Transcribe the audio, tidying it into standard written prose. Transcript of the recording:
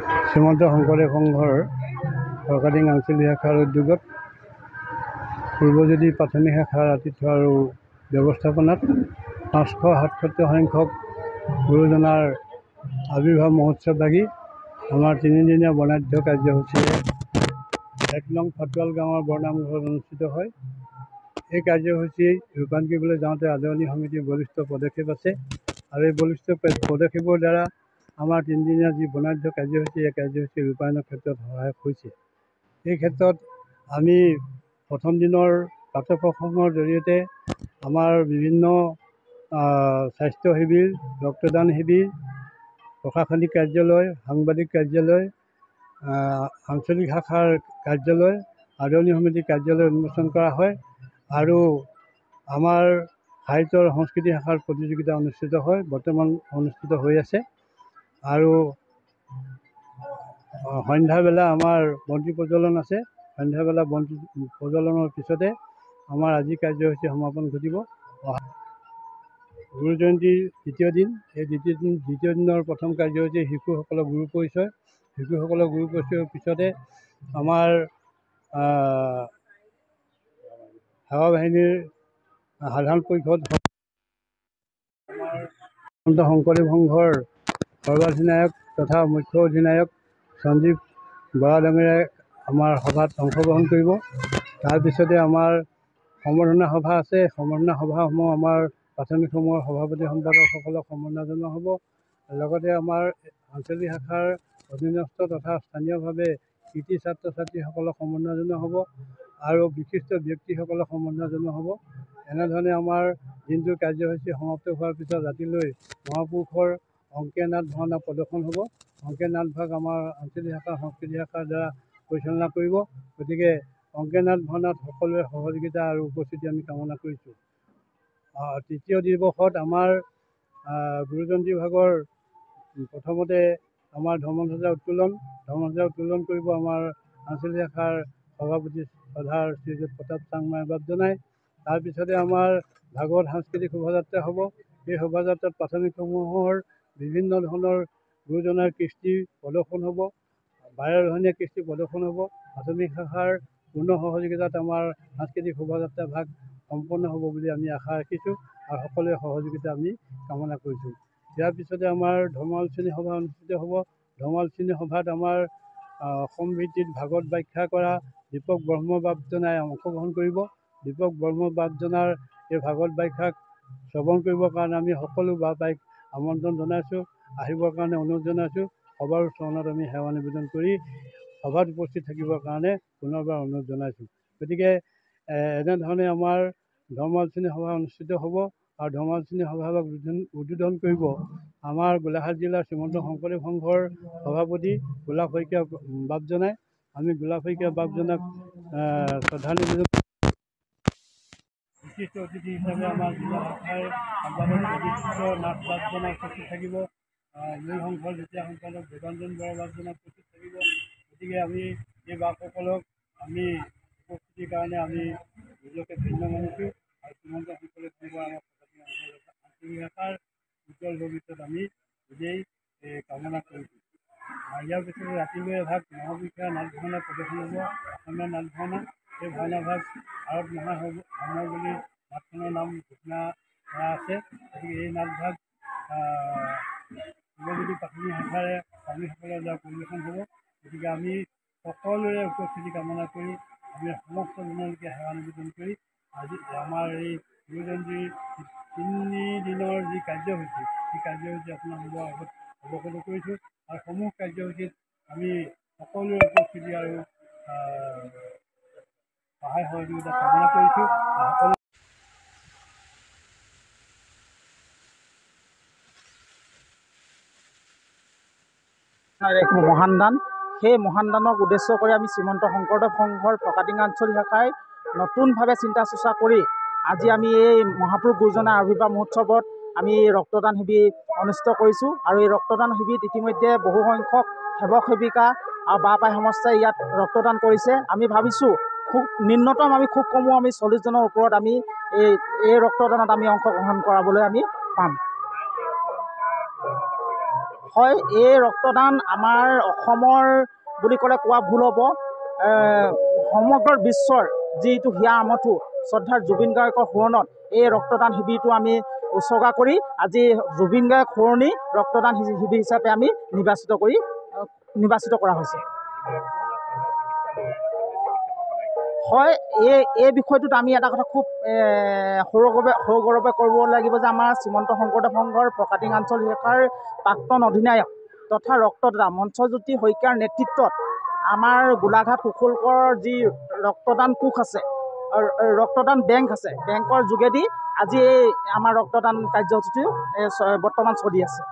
শ্ৰীমন্ত শংকৰদেৱ সংঘৰ ফৰকাটিং আঞ্চলিক শাখাৰ উদ্যোগত পূৰ্বজ্যোতি প্ৰাথমিক শাখাৰ আতিথ্য আৰু ব্যৱস্থাপনাত 567 সংখ্যক গুৰুজনাৰ আৱিৰ্ভাৱ মহোৎসৱ লাগি আমাৰ তিনিদিনীয়া বৰ্ণাঢ্য কাৰ্যসূচীৰে 1 নং ফাটুৱাল গাঁৱৰ বৰনামঘৰত অনুষ্ঠিত হয়। এই কাৰ্যসূচী ৰূপায়ণ কৰিবলৈ যাওঁতে আদৰণি সমিতিৰ বলিষ্ঠ পদক্ষেপ আছে আৰু এই বলিষ্ঠ পদক্ষেপৰ দ্বাৰা আমাৰ তিনিদিনীয়া যি বৰ্ণাঢ্য কাৰ্যসূচী, এই কাৰ্যসূচী ৰূপায়ণৰ ক্ষেত্ৰত সহায়ক হৈছে। এই ক্ষেত্ৰত আমি প্ৰথম দিনৰ প্ৰাতঃ প্ৰসংগৰ জৰিয়তে আমাৰ বিভিন্ন স্বাস্থ্য শিবিৰ, ৰক্তদান শিবিৰ, প্ৰশাসনিক কাৰ্যালয়, সাংবাদিক কাৰ্যালয়, আঞ্চলিক শাখাৰ কাৰ্যালয়, আদৰণি সমিতিৰ কাৰ্যালয় উন্মোচন কৰা হয় আৰু আমাৰ সাহিত্য আৰু সংস্কৃতি শাখাৰ প্ৰতিযোগিতা অনুষ্ঠিত হয়, বৰ্তমান অনুষ্ঠিত হৈ আছে। আৰু সন্ধ্যাবেলা আমাৰ বন্তি প্ৰজ্বলন আছে। সন্ধ্যাবেলা বন্তি প্ৰজ্বলনৰ পিছতে আমাৰ আজি কাৰ্যসূচী সমাপন ঘটিব। গুৰু জয়ন্তীৰ দ্বিতীয় দিন, এই দ্বিতীয় দিনৰ প্ৰথম কাৰ্যসূচী শিশুসকলৰ গুৰু পৰিচয়। শিশুসকলৰ গুৰু পৰিচয়ৰ পিছতে আমাৰ সেৱা বাহিনীৰ সাধাৰণ পৰিষদ, শ্ৰীমন্ত শংকৰদেৱ সংঘৰ সৰ্বাধিনায়ক তথা মুখ্য অধিনায়ক সঞ্জীৱ বৰা ডাঙৰীয়াই আমাৰ সভাত অংশগ্ৰহণ কৰিব। তাৰপিছতে আমাৰ সম্বৰ্ধনা সভা আছে। সম্বৰ্ধনা সভাসমূহ আমাৰ প্ৰাথমিকসমূহৰ সভাপতি সম্পাদকসকলক সম্বৰ্ধনা জনোৱা হ'ব। লগতে আমাৰ আঞ্চলিক শাখাৰ অধীনস্থ তথা স্থানীয়ভাৱে কৃতি ছাত্ৰ ছাত্ৰীসকলক সম্বৰ্ধনা জনোৱা হ'ব আৰু বিশিষ্ট ব্যক্তিসকলক সম্বৰ্ধনা জনোৱা হ'ব। এনেধৰণে আমাৰ দিনটোৰ কাৰ্যসূচী সমাপ্ত হোৱাৰ পিছত ৰাতিলৈ মহাপুৰুষৰ অংকীয়া নাট ভাওনা প্ৰদৰ্শন হ'ব। অংকীয়া নাট ভাগ আমাৰ আঞ্চলিক শাখা সংস্কৃতি শাখাৰ দ্বাৰা পৰিচালনা কৰিব। গতিকে অংকীয়া নাট ভাওনাত সকলোৰে সহযোগিতা আৰু উপস্থিতি আমি কামনা কৰিছোঁ। তৃতীয় দিৱসত আমাৰ গুৰুজন বিভাগৰ প্ৰথমতে আমাৰ ধৰ্মধ্বজা উত্তোলন কৰিব আমাৰ আঞ্চলিক শাখাৰ সভাপতি শ্ৰদ্ধাৰ শ্ৰীযুত প্ৰতাপ চাংমাই বাবজনাই। তাৰপিছতে আমাৰ ভাগৱত সাংস্কৃতিক শোভাযাত্ৰা হ'ব। এই শোভাযাত্ৰাত প্ৰাথমিকসমূহৰ বিভিন্ন ধৰণৰ গুৰুজনাৰ কৃষ্টি প্ৰদৰ্শন হ'ব, বাৰেৰহণীয়া কৃষ্টি প্ৰদৰ্শন হ'ব। প্ৰাথমিক শাখাৰ পূৰ্ণ সহযোগিতাত আমাৰ সাংস্কৃতিক শোভাযাত্ৰা ভাগ সম্পন্ন হ'ব বুলি আমি আশা ৰাখিছোঁ আৰু সকলোৰে সহযোগিতা আমি কামনা কৰিছোঁ। ইয়াৰ পিছতে আমাৰ ধৰ্ম আলোচনী সভা অনুষ্ঠিত হ'ব। ধৰ্ম আলোচনী সভাত আমাৰ অসম ভিত্তিত ভাগৱত ব্যাখ্যা কৰা দীপক ব্ৰহ্ম বাবজনাই অংশগ্ৰহণ কৰিব। দীপক ব্ৰহ্ম বাবজনাৰ এই ভাগৱত ব্যাখ্যাক শ্ৰৱণ কৰিবৰ কাৰণে আমি সকলো বাবাইক আমন্ত্ৰণ জনাইছোঁ, আহিবৰ কাৰণে অনুৰোধ জনাইছোঁ। সবাৰ চৰণত আমি সেৱা নিবেদন কৰি সভাত উপস্থিত থাকিবৰ কাৰণে পুনৰবাৰ অনুৰোধ জনাইছোঁ। গতিকে এনেধৰণে আমাৰ ধৰ্ম আলোচনী সভা অনুষ্ঠিত হ'ব আৰু ধৰ্ম আলোচনী সভাভাগ উদ্বোধন কৰিব আমাৰ গোলাঘাট জিলাৰ শ্ৰীমন্ত শংকৰদেৱ সংঘৰ সভাপতি গোলাপ শইকীয়া বাবজনাই। আমি গোলাপ শইকীয়া বাবজনাক শ্ৰদ্ধা নিবেদন। বিশিষ্ট অতিথি হিচাপে আমাৰ জিলা শাখাৰ সম্পাদক অভিযুক্ত নাথ বাবজনা উপস্থিত থাকিব। মূল সংঘৰ যুটীয়া সম্পাদক দেৱাঞ্জন বৰা বাবজনা উপস্থিত থাকিব। গতিকে আমি এই বাপসকলক আমি উপস্থিতিৰ কাৰণে আমি নিজকে ধন্য মানিছোঁ আৰু শ্ৰীমন্ত শংকৰদেৱ সংঘৰ আমাৰ আঞ্চলিক শাখাৰ উজ্জ্বল ভৱিষ্যত আমি নিজেই কামনা কৰিছোঁ। ইয়াৰ পিছতে ৰাতিলৈ এভাগ মহাপুৰুষীয়া নাট ভাওনা প্ৰদৰ্শন হ'ব, অসমীয়া নাট ভাওনা। এই ভাওনা ভাগ ভাৰত মহাসামৰ বুলি নাটখনৰ নাম ঘোষণা কৰা আছে। গতিকে এই নাটভাগ পূৰ্বজ্যোতি প্ৰাথমিক শাখাৰে কৰ্মীসকলৰ দ্বাৰা পৰিৱেশন হ'ব। গতিকে আমি সকলোৰে উপস্থিতি কামনা কৰি আমি সমস্ত জনলৈকে সেৱা নিবেদন কৰি আজি আমাৰ এই গুৰুজয়ন্তীৰ 3 দিনৰ যি কাৰ্যসূচী, সেই কাৰ্যসূচী আপোনালোকৰ আগত অৱগত কৰিছোঁ আৰু সমূহ কাৰ্যসূচীত আমি সকলোৰে উপস্থিতি আৰু সহায় সহযোগিতা কামনা কৰিছোঁ। এক মহান দান, সেই মহান দানক উদ্দেশ্য কৰি আমি শ্ৰীমন্ত শংকৰদেৱ সংঘৰ ফৰকাটিং আঞ্চলিক শাখাই নতুনভাৱে চিন্তা চৰ্চা কৰি আজি আমি এই মহাপুৰুষ গুৰুজনাৰ আৱিৰ্ভাৱ মহোৎসৱত আমি ৰক্তদান শিবিৰ অনুষ্ঠিত কৰিছোঁ আৰু এই ৰক্তদান শিবিৰত ইতিমধ্যে বহুসংখ্যক সেৱক সেৱিকা আৰু বাপাই সমস্যাই ইয়াত ৰক্তদান কৰিছে। আমি ভাবিছোঁ খুব নিম্নতম আমি খুব কমেও আমি 40 জনৰ ওপৰত আমি এই ৰক্তদানত আমি অংশগ্ৰহণ কৰাবলৈ আমি পাম। হয়, এই ৰক্তদান আমাৰ অসমৰ বুলি ক'লে কোৱা ভুল হ'ব, সমগ্ৰ বিশ্বৰ যিটো হিয়া আমঠু শ্ৰদ্ধাৰ জুবিন গাৰ্গৰ সোঁৱৰণত এই ৰক্তদান শিবিৰটো আমি উৎসৰ্গা কৰি আজি জুবিন গাৰ্গ সোঁৱৰণি ৰক্তদান শিবিৰ হিচাপে আমি নিৰ্বাচিত কৰা হৈছে। হয়, এই বিষয়টোত আমি এটা কথা খুব সৌগৌৰৱে কৰিব লাগিব যে আমাৰ শ্ৰীমন্ত শংকৰদেৱ সংঘৰ ফৰকাটিং আঞ্চলিক শাখাৰ প্ৰাক্তন অধিনায়ক তথা ৰক্তদাতা মঞ্চজ্যোতি শইকীয়াৰ নেতৃত্বত আমাৰ গোলাঘাট কুশলকৰ যি ৰক্তদান কোষ আছে, ৰক্তদান বেংক আছে, বেংকৰ যোগেদি আজি এই আমাৰ ৰক্তদান কাৰ্যসূচীটো বৰ্তমান চলি আছে।